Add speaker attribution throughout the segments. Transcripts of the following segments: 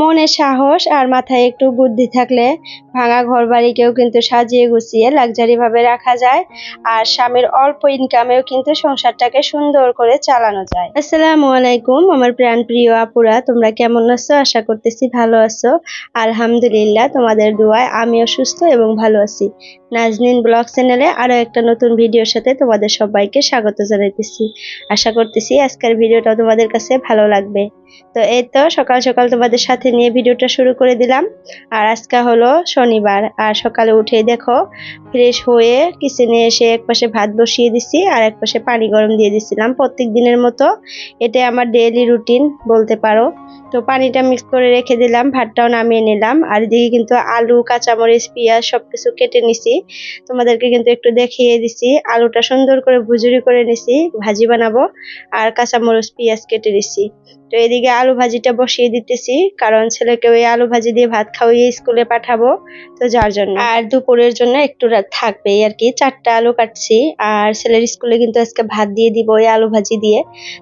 Speaker 1: মনে সাহস আর মাথায় একটু বুদ্ধি থাকলে ভাঙা ঘরবাড়িকেও কিন্তু সাজিয়ে গুছিয়ে লাক্সারি ভাবে রাখা যায়। আর স্বামীর অল্প ইনকামেও কিন্তু সংসারটাকে সুন্দর করে চালানো যায়। আসসালামু আলাইকুম আমার প্রাণ প্রিয় আপুরা, তোমরা কেমন আছো? আশা করতেছি ভালো আছো। আলহামদুলিল্লাহ, তোমাদের দোয়ায় আমিও সুস্থ এবং ভালো আছি। নাজনীন ব্লগ চ্যানেলে আরো একটা নতুন ভিডিওর সাথে তোমাদের সবাইকে স্বাগত জানাইতেছি। আশা করতেছি আজকের ভিডিওটা তোমাদের কাছে ভালো লাগবে। তো এই তো সকাল সকাল তোমাদের সাথে নিয়ে ভিডিওটা শুরু করে দিলাম। আর আজকে হলো শনিবার, আর সকালে উঠেই দেখো ফ্রেশ হয়ে কিচেনে এসে একপাশে ভাত বসিয়ে দিছি আর একপাশে পানি গরম দিয়ে দিছিলাম প্রত্যেক দিনের মতো। এটা আমার ডেইলি রুটিন বলতে পারো। তো পানিটা মিক্স করে রেখে দিলাম, ভাতটাও নামিয়ে নিলাম। আর এদিকে কিন্তু আলু, কাঁচামরিচ, পেঁয়াজ সবকিছু কেটে নিছি, তোমাদেরকে কিন্তু একটু দেখিয়ে দিছি। আলুটা সুন্দর করে ভুজুরি করে নিছি, ভাজি বানাবো। আর কাঁচামরিচ, পেঁয়াজ কেটে দিছি। তো এদিকে আলু ভাজিটা বসিয়ে দিতেছি, কারণ ছেলেকে ওই আলু ভাজি দিয়ে ভাত খাওয়িয়ে স্কুলে পাঠাবো, তো যার জন্য। আর দুপুরের জন্য একটু থাকবেই আর কি, 4টা আলু কাটছি। আর ছেলের স্কুলে কিন্তু আজকে ভাত দিয়ে দিব ওই আলু ভাজি দিয়ে।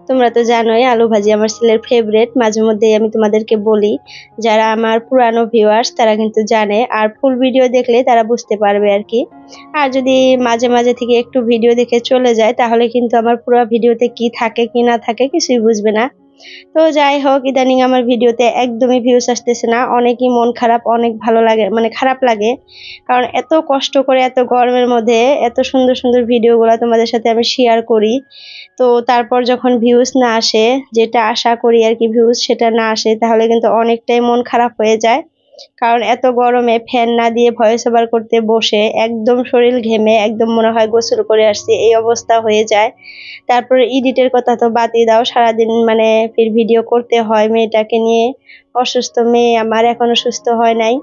Speaker 1: তোমরা তো জানোই আলু ভাজি আমার ছেলের ফেভারিট, মাঝে মধ্যেই আমি তোমাদেরকে বলি। যারা আমার পুরানো ভিউয়ার্স তারা কিন্তু জানে, আর ফুল ভিডিও দেখলে তারা বুঝতে পারবে আর কি। আর যদি মাঝে মাঝে থেকে একটু ভিডিও দেখে চলে যায় তাহলে কিন্তু আমার পুরো ভিডিওতে কি থাকে কি না থাকে কিছুই বুঝবে না। তো যাই হোক, ইদানিং আমার ভিডিওতে একদমই ভিউজ আসতেছে না, অনেকই মন খারাপ, অনেক ভালো লাগে, মানে খারাপ লাগে। কারণ এত কষ্ট করে এত গরমের মধ্যে এত সুন্দর সুন্দর ভিডিওগুলো তোমাদের সাথে আমি শেয়ার করি, তো তারপর যখন ভিউজ না আসে, যেটা আশা করি আর কি ভিউজ সেটা না আসে, তাহলে কিন্তু অনেকটাই মন খারাপ হয়ে যায়। কারণ এত গরমে ফ্যান না দিয়ে ভয়েস ওভার করতে বসে একদম শরীর ঘেমে একদম মনে হয় গোসল করে আসছি, এই অবস্থা হয়ে যায়। তারপরে এডিটের কথা তো বাদই দাও, সারাদিন মানে ফির ভিডিও করতে হয় মেয়েটাকে নিয়ে। অসুস্থ মেয়ে আমার, এখনো সুস্থ হয় নাই।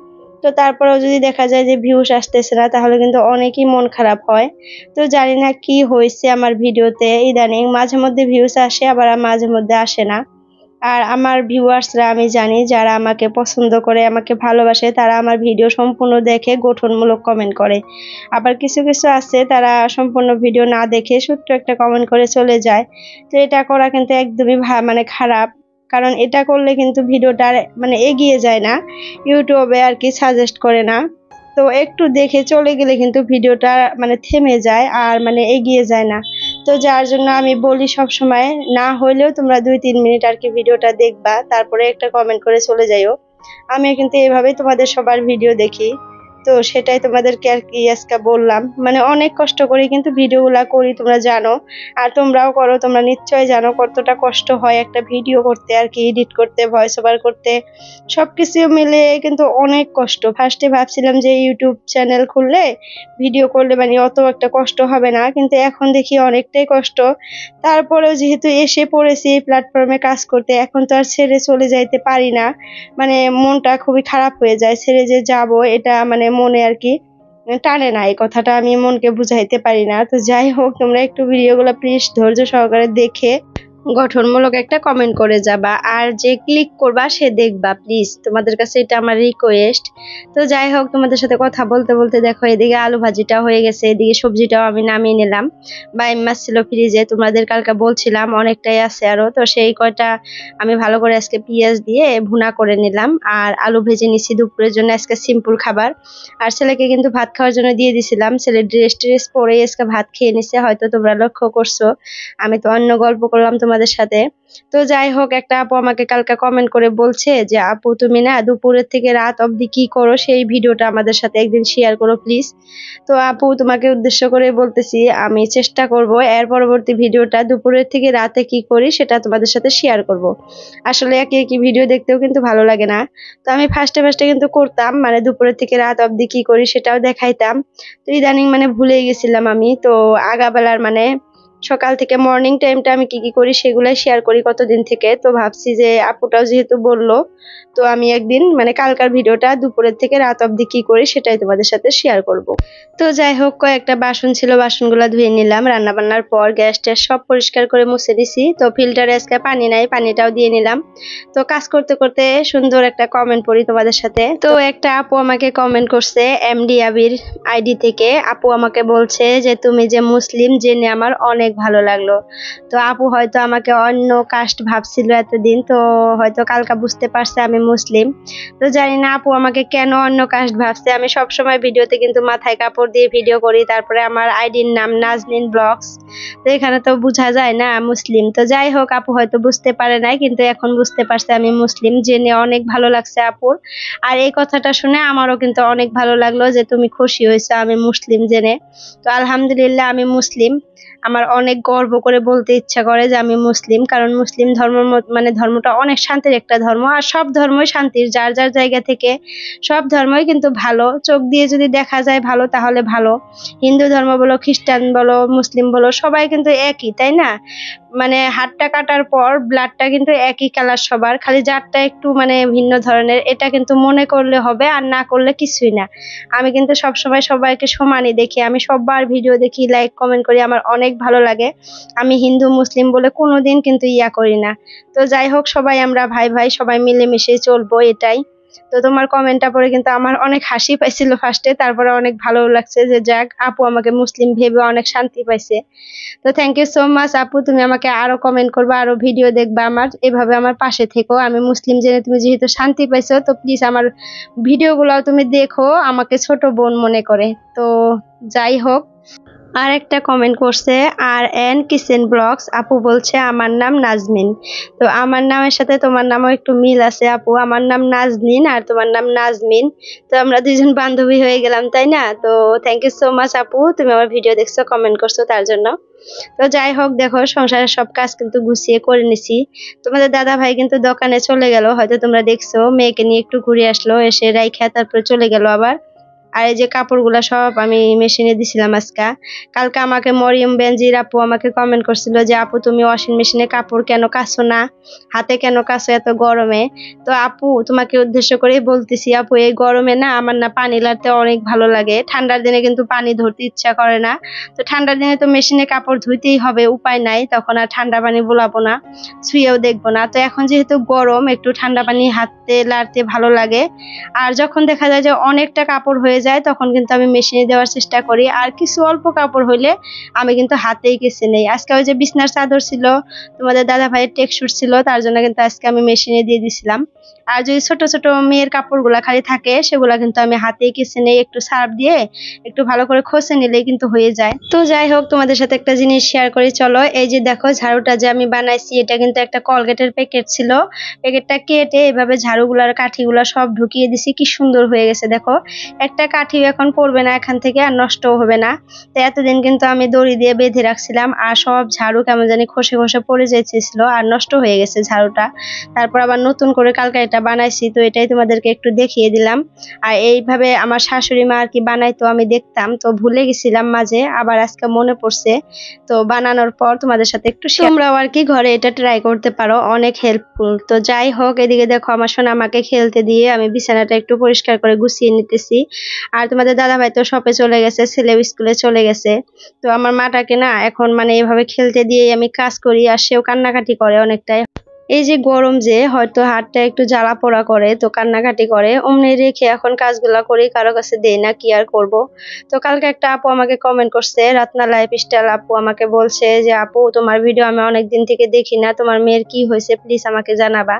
Speaker 1: তো তারপরেও যদি দেখা যায় যে ভিউস আসতেছে না তাহলে কিন্তু অনেকই মন খারাপ হয়। তো জানি না কি হয়েছে আমার ভিডিওতে, ইদানিং মাঝে মধ্যে ভিউস আসে আবার মাঝে মধ্যে আসে না। আর আমার ভিউয়ার্সরা আমি জানি যারা আমাকে পছন্দ করে, আমাকে ভালোবাসে, তারা আমার ভিডিও সম্পূর্ণ দেখে গঠনমূলক কমেন্ট করে। আবার কিছু কিছু আছে তারা সম্পূর্ণ ভিডিও না দেখে ছোট্ট একটা কমেন্ট করে চলে যায়। তো এটা করা কিন্তু একদমই মানে খারাপ, কারণ এটা করলে কিন্তু ভিডিওটা মানে এগিয়ে যায় না, ইউটিউবে আর কি সাজেস্ট করে না। তো একটু দেখে চলে গেলে কিন্তু ভিডিওটা মানে থেমে যায় আর মানে এগিয়ে যায় না। তো যার জন্য আমি বলি সব সময়, না হইলেও তোমরা 2-3 মিনিট আর কি ভিডিওটা দেখবা, তারপরে একটা কমেন্ট করে চলে যাইও। আমি কিন্তু এইভাবেই তোমাদের সবার ভিডিও দেখি। তো সেটাই তোমাদেরকে আর কি আজকে বললাম, মানে অনেক কষ্ট করে কিন্তু ভিডিওগুলা করি, তোমরা জানো। আর তোমরাও করো, তোমরা নিশ্চয়ই জানো কতটা কষ্ট হয় একটা ভিডিও করতে আর কি, এডিট করতে, ভয়েস ওভার করতে, সবকিছু মিলে কিন্তু অনেক কষ্ট। ফার্স্টে ভাবছিলাম যে ইউটিউব চ্যানেল খুললে ভিডিও করলে মানে অত একটা কষ্ট হবে না, কিন্তু এখন দেখি অনেকটাই কষ্ট। তারপরেও যেহেতু এসে পড়েছি এই প্ল্যাটফর্মে কাজ করতে, এখন তো আর ছেড়ে চলে যাইতে পারি না। মানে মনটা খুবই খারাপ হয়ে যায়, ছেড়ে যে যাব এটা মানে মনে আর কি টানে না, এই কথাটা আমি মনকে বুঝাইতে পারি না। তো যাই হোক, তোমরা একটু ভিডিওগুলো প্লিজ ধৈর্য সহকারে দেখে গঠনমূলক একটা কমেন্ট করে যাবা, আর যে ক্লিক করবা সে দেখবা প্লিজ, তোমাদের কাছে এটা আমার রিকোয়েস্ট। তো যাই হোক, তোমাদের সাথে কথা বলতে বলতে দেখো এদিকে আলু ভাজিটা হয়ে গেছে, এদিকে সবজিটাও আমি নামিয়ে নিলাম। বাইম মাছ ছিল ফ্রিজে, তোমাদের কালকে বলছিলাম অনেকটাই আছে আরো, তো সেই কয়টা আমি ভালো করে আজকে পেঁয়াজ দিয়ে ভুনা করে নিলাম। আর আলু ভেজে নিছি দুপুরের জন্য, আজকে সিম্পল খাবার। আর ছেলেকে কিন্তু ভাত খাওয়ার জন্য দিয়ে দিছিলাম, ছেলে ড্রেস পরে আজকে ভাত খেয়ে নিছে, হয়তো তোমরা লক্ষ্য করছো। আমি তো অন্য গল্প করলাম তোমাদের সাথে। তো যাই হোক, একটা আপু আমাকে কালকে কমেন্ট করে বলছে যে আপু তুমি না দুপুরের থেকে রাত অবধি কি করো, সেই ভিডিওটা আমাদের সাথে একদিন শেয়ার করো প্লিজ। তো আপু তোমাকে উদ্দেশ্য করে বলতেছি, আমি চেষ্টা করব এর পরবর্তী ভিডিওটা দুপুরের থেকে রাতে কি করি সেটা তোমাদের সাথে শেয়ার করব। আসলে একই একই ভিডিও দেখতেও কিন্তু ভালো লাগে না। তো আমি ফার্স্টে কিন্তু করতাম, মানে দুপুরের থেকে রাত অবধি কি করি সেটাও দেখাইতাম। তো ইদানিং মানে ভুলে গেছিলাম আমি। তো আগাবেলার মানে সকাল থেকে মর্নিং টাইমটা আমি কি কি করি সেগুলাই শেয়ার করি কতদিন থেকে। তো ভাবছি যে আপুটাও যেহেতু বললো, তো আমি একদিন মানে কালকার ভিডিওটা দুপুরের থেকে রাত অবধি কি করি সেটাই তোমাদের সাথে শেয়ার করব। তো যাই হোক, কয়েকটা বাসন ছিল, বাসনগুলো ধুয়ে নিলাম। রান্না বান্নার পর গ্যাস ট্যাস সব পরিষ্কার করে মুছে দিছি। তো ফিল্টারে আজকে পানি নাই, পানিটাও দিয়ে নিলাম। তো কাজ করতে করতে সুন্দর একটা কমেন্ট পড়ি তোমাদের সাথে। তো একটা আপু আমাকে কমেন্ট করছে এমডি আবির আইডি থেকে। আপু আমাকে বলছে যে তুমি যে মুসলিম জেনে আমার অনেক ভালো লাগলো। তো আপু হয়তো আমাকে অন্য কাস্ট ভাবছিল এতদিন, তো হয়তো কালকা বুঝতে পারছে আমি মুসলিম। তো জানি না আপু আমাকে কেন অন্য কাস্ট ভাবছে। আমি সবসময় ভিডিওতে কিন্তু মাথায় কাপড় দিয়ে ভিডিও করি, তারপরে আমার আইডির নাম নাজনীন ব্লগস। তো এখানে তো বোঝা যায় না মুসলিম। তো যাই হোক, আপু হয়তো বুঝতে পারে নাই, কিন্তু এখন বুঝতে পারছে আমি মুসলিম। জেনে অনেক ভালো লাগছে আপুর। আর এই কথাটা শুনে আমারও কিন্তু অনেক ভালো লাগলো যে তুমি খুশি হয়েছো আমি মুসলিম জেনে। তো আলহামদুলিল্লাহ আমি মুসলিম। আমার অনেক গর্ব করে বলতে ইচ্ছা করে যে আমি মুসলিম, কারণ মুসলিম ধর্ম মানে ধর্মটা অনেক শান্তির একটা ধর্ম। আর সব ধর্মই শান্তির, যার যার জায়গা থেকে সব ধর্মই কিন্তু ভালো। চোখ দিয়ে যদি দেখা যায় ভালো, তাহলে ভালো। হিন্দু ধর্ম বলো, খ্রিস্টান বলো, মুসলিম বলো, সবাই কিন্তু একই, তাই না? মানে হাতটা কাটার পর ব্লাডটা কিন্তু একই কালার সবার, খালি জাতটা একটু মানে ভিন্ন ধরনের। এটা কিন্তু মনে করলে হবে, আর না করলে কিছুই না। আমি কিন্তু সবসময় সবাইকে সমানই দেখি। আমি সবার ভিডিও দেখি, লাইক কমেন্ট করি, আমার অনেক ভালো লাগে। আমি হিন্দু মুসলিম বলে কোনোদিন কিন্তু ইয়া করি না। তো যাই হোক, সবাই আমরা ভাই ভাই, সবাই মিলেমিশে চলবো, এটাই। তো তোমার কমেন্টটা পড়ে কিন্তু আমার অনেক হাসি পাইছিল ফার্স্টে, তারপরে অনেক ভালো লাগছে যে যাক, আপু আমাকে মুসলিম ভেবে অনেক শান্তি পাইছে। তো থ্যাংক ইউ সো মাচ আপু, তুমি আমাকে আরো কমেন্ট করবা, আরো ভিডিও দেখবা আমার, এভাবে আমার পাশে থেকো। আমি মুসলিম জেনে তুমি যেহেতু শান্তি পাইছো, তো প্লিজ আমার ভিডিওগুলো তুমি দেখো, আমাকে ছোট বোন মনে করে। তো যাই হোক, আর একটা কমেন্ট করছে আর এন কিচেন ব্লগস, আপু বলছে আমার নাম নাজমিন। তো আমার নামের সাথে তোমার নামও একটু মিল আছে আপু। আমার নাম নাজনীন আর তোমার নাম নাজমিন। তো আমরা দুজন বান্ধবী হয়ে গেলাম, তাই না? তো থ্যাংক ইউ সো মাচ আপু, তুমি আমার ভিডিও দেখছো, কমেন্ট করছো তার জন্য। তো যাই হোক, দেখো সংসারের সব কাজ কিন্তু গুছিয়ে করে নিছি। তোমাদের দাদা ভাই কিন্তু দোকানে চলে গেল, হয়তো তোমরা দেখছো, মেয়েকে নিয়ে একটু ঘুরে আসলো, এসে রাইখা তারপরে চলে গেল আবার। আর এই যে কাপড়গুলা সব আমি মেশিনে দিছিলাম আজকে। কালকে আমাকে মরিয়ম বেনজির আপু আমাকে কমেন্ট করছিল যে আপু তুমি ওয়াশিং মেশিনে কাপড় কেন কাচো না, হাতে কেন কাচো এত গরমে? তো আপু তোমাকে উদ্দেশ্য করেই বলতেছি, আপু এই গরমে না আমার না পানি লাগতে অনেক ভালো লাগে। ঠান্ডার দিনে কিন্তু পানি ধরতে ইচ্ছা করে না। তো ঠান্ডার দিনে তো মেশিনে কাপড় ধুইতেই হবে, উপায় নাই, তখন আর ঠান্ডা পানি বোলাবো না, ছুঁয়েও দেখবো না। তো এখন যেহেতু গরম, একটু ঠান্ডা পানি হাতে লাড়তে ভালো লাগে। আর যখন দেখা যায় যে অনেকটা কাপড় হয়ে যায়, তখন কিন্তু আমি মেশিনে দেওয়ার চেষ্টা করি। আর কিছু অল্প কাপড় হইলে আমি কিন্তু হাতেই কেচে নেই। আজকে ওই যে বিছনার চাদর ছিল, তোমাদের দাদা ভাইয়ের টেকসুট ছিল, তার জন্য কিন্তু আজকে আমি মেশিনে দিয়ে দিছিলাম। আর যদি ছোট ছোট মেয়ের কাপড়গুলা খালি থাকে, সেগুলা কিন্তু আমি হাতেই কেচে নেই, একটু সার্ফ দিয়ে একটু ভালো করে খসে নিলেই কিন্তু হয়ে যায়। তো যাই হোক, তোমাদের সাথে একটা জিনিস শেয়ার করি চলো। এই যে দেখো ঝাড়ুটা যে আমি বানাইছি, এটা কিন্তু একটা কলগেটের প্যাকেট ছিল। প্যাকেটটা কেটে এভাবে ঝাড়ুগুলার কাঠিগুলা সব ঢুকিয়ে দিছি, কি সুন্দর হয়ে গেছে দেখো। একটা কাঠিও এখন পড়বে না এখান থেকে, আর নষ্টও হবে না। তো এতদিন কিন্তু আমি দড়ি দিয়ে বেঁধে রাখছিলাম, আর সব ঝাড়ু কেমন জানি খসে খসে পড়ে যাইতেছিল, আর নষ্ট হয়ে গেছে ঝাড়ুটা। তারপর আবার নতুন করে কালকে এটা বানাইছি, তো এটাই তোমাদেরকে একটু দেখিয়ে দিলাম। আর এইভাবে আমার শাশুড়ি মা আর কি বানাইতো, আমি দেখতাম, তো ভুলে গেছিলাম মাঝে, আবার আজকে মনে পড়ছে। তো বানানোর পর তোমাদের সাথে একটু তোমরাও আর কি ঘরে এটা ট্রাই করতে পারো, অনেক হেল্পফুল। তো যাই হোক, এদিকে দেখো আমার সোনা আমাকে খেলতে দিয়ে আমি বিছানাটা একটু পরিষ্কার করে গুছিয়ে নিতেছি। আর তোমাদের দাদা ভাই তো শপে চলে গেছে, ছেলেও স্কুলে চলে গেছে। তো আমার মাটাকে না এখন মানে এভাবে খেলতে দিয়ে আমি কাজ করি, আর সেও কান্নাকাটি করে অনেকটাই। এই যে গরম, যে হয়তো হাতটা একটু জ্বালা পোড়া করে, তো কান্নাকাটি করে, অমনি রেখে এখন কাজগুলা করি, কারো কাছে দেই না, কি আর করব। তো কালকে একটা আপু আমাকে কমেন্ট করছে, রাতনা লাইফস্টাইল আপু আমাকে বলছে যে আপু তোমার ভিডিও আমি অনেকদিন থেকে দেখি না, তোমার মেয়ের কি হয়েছে প্লিজ আমাকে জানাবা।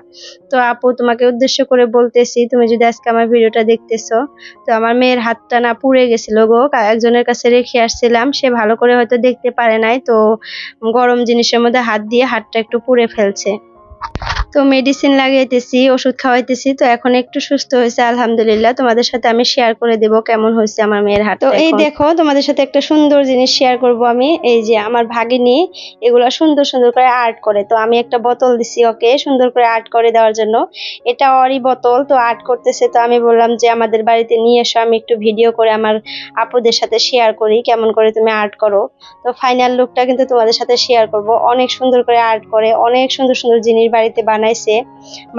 Speaker 1: তো আপু তোমাকে উদ্দেশ্য করে বলতেছি, তুমি যদি আজকে আমার ভিডিওটা দেখতেছো, তো আমার মেয়ের হাতটা না পুড়ে গেছিল গো, একজনের কাছে রেখে আসছিলাম, সে ভালো করে হয়তো দেখতে পারে নাই, তো গরম জিনিসের মধ্যে হাত দিয়ে হাতটা একটু পুড়ে ফেলছে। তো মেডিসিন লাগাইতেছি, ওষুধ খাওয়াইতেছি, তো এখন একটু সুস্থ হয়েছে আলহামদুলিল্লাহ। তোমাদের সাথে আমি শেয়ার করে দেব কেমন হয়েছে আমার মেয়ের হাত। তো এই দেখো, তোমাদের সাথে একটা সুন্দর জিনিস শেয়ার করব আমি। এই যে আমার ভাগিনী এগুলা সুন্দর সুন্দর করে আর্ট করে, তো আমি একটা বোতল দিছি ওকে সুন্দর করে আর্ট করে দেওয়ার জন্য। এটা ওরই বোতল, তো আর্ট করতেছে, তো আমি বললাম যে আমাদের বাড়িতে নিয়ে এসো, আমি একটু ভিডিও করে আমার আপুদের সাথে শেয়ার করি কেমন করে তুমি আর্ট করো। তো ফাইনাল লুকটা কিন্তু তোমাদের সাথে শেয়ার করব। অনেক সুন্দর করে আর্ট করে, অনেক সুন্দর সুন্দর জিনিস বাড়িতে বানাইছে।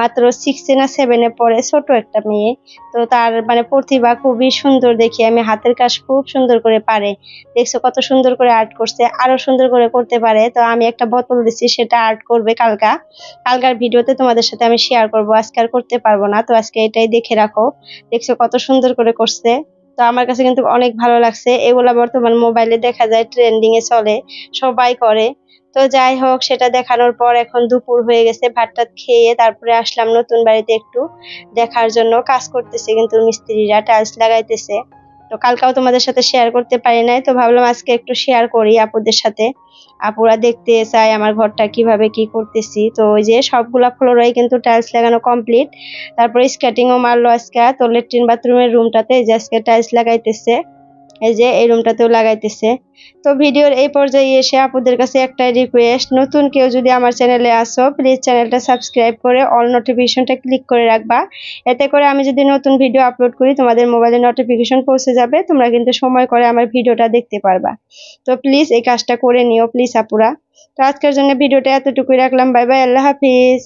Speaker 1: মাত্র 6 না 7 পড়ে, ছোট একটা মেয়ে। তো তার মানে প্রতিভা খুবই সুন্দর দেখি আমি, হাতের কাজ খুব সুন্দর করে পারে। দেখছো কত সুন্দর করে আর্ট করছে, আরো সুন্দর করে করতে পারে। তো আমি একটা বোতল দিচ্ছি, সেটা আর্ট করবে কালকার ভিডিওতে তোমাদের সাথে আমি শেয়ার করব, আজকে আর করতে পারবো না। তো আজকে এটাই দেখে রাখো, দেখছো কত সুন্দর করে করছে। তো আমার কাছে কিন্তু অনেক ভালো লাগছে। এগুলা বর্তমান মোবাইলে দেখা যায়, ট্রেন্ডিং এ চলে, সবাই করে। তো যাই হোক, সেটা দেখানোর পর এখন দুপুর হয়ে গেছে, ভাত টাত খেয়ে তারপরে আসলাম নতুন বাড়িতে একটু দেখার জন্য। কাজ করতেছে কিন্তু মিস্ত্রিরা, টাইলস লাগাইতেছে। তো কালকেও তোমাদের সাথে শেয়ার করতে পারি নাই, তো ভাবলাম আজকে একটু শেয়ার করি আপুদের সাথে। আপুরা দেখতে চায় আমার ঘরটা কিভাবে কি করতেছি। তো ওই যে সবগুলা ফ্লোরেই কিন্তু টাইলস লাগানো কমপ্লিট। তারপরে স্কেটিংও মারলো আজকে। তো লেট্রিন বাথরুমের রুমটাতে এই যে আজকে টাইলস লাগাইতেছে, এই যে এই রুমটাতেও লাগাইতেছে। তো ভিডিওর এই পর্যায়ে এসে আপুদের কাছে একটাই রিকোয়েস্ট, নতুন কেউ যদি আমার চ্যানেলে আসো, প্লিজ চ্যানেলটা সাবস্ক্রাইব করে অল নোটিফিকেশনটা ক্লিক করে রাখবা। এতে করে আমি যদি নতুন ভিডিও আপলোড করি তোমাদের মোবাইলে নোটিফিকেশন পৌঁছে যাবে, তোমরা কিন্তু সময় করে আমার ভিডিওটা দেখতে পারবা। তো প্লিজ এই কাজটা করে নিও প্লিজ আপুরা। তো আজকের জন্য ভিডিওটা এতটুকুই রাখলাম। বাই বাই, আল্লাহ হাফিজ।